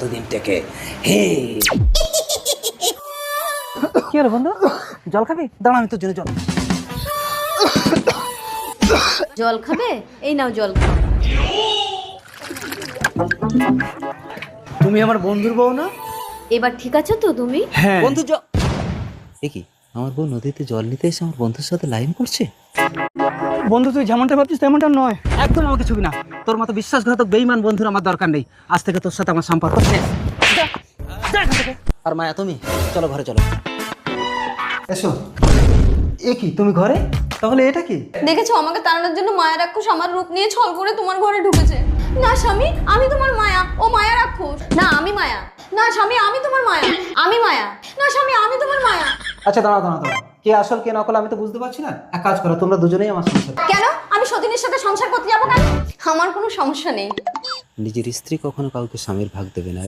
দুদিন থেকে হে কি হলো বন্ধু, জল খাবি? দাঁড়া, আমি তোর জন্য জল। জল খাবে? এই নাও জল। তুমি আমার বন্ধুর বউ না? এবার ঠিক আছে তো তুমি? হ্যাঁ। বন্ধু এ কি, আমার বউ নদীতে জল নিতে এসে আমার বন্ধুর সাথে লাইন করছে? বন্ধু, তুই যেমনটা ভাবছিস তেমনটা নয়। একদম আমাকে ছবি না। তোর মতো বিশ্বাসঘাতক বেঈমান বন্ধুর আমার দরকার নেই। আজ থেকে তোর সাথে আমার সম্পর্ক শেষ। যা, যা এখান থেকে। আর মায়া, তুমি চলো ঘরে চলো। এসো। এ কি, তুমি ঘরে? তাহলে এটা কি? দেখেছো, আমাকে তাড়ানোর জন্য মায়া রাক্ষস আমার রূপ নিয়ে ছল করে তোমার ঘরে ঢুকেছে। না স্বামী, আমি তোমার মায়া, ও মায়া রাক্ষস। না আমি মায়া। না স্বামী, আমি তোমার মায়া, আমি মায়া। না স্বামী, আমি তোমার মায়া। আচ্ছা দাঁড়াও দাঁড়াও দাঁড়াও, কে আসল কে নকল আমি তো বুঝতে পারছি না। এক কাজ করো, তোমরা দুজনেই আমার সংসার। কেন আমি সতীনের সাথে সংসার করতে যাবো কেন? আমার কোনো সমস্যা নেই। নিজের স্ত্রী কখনো কাউকে স্বামীর ভাগ দেবে না।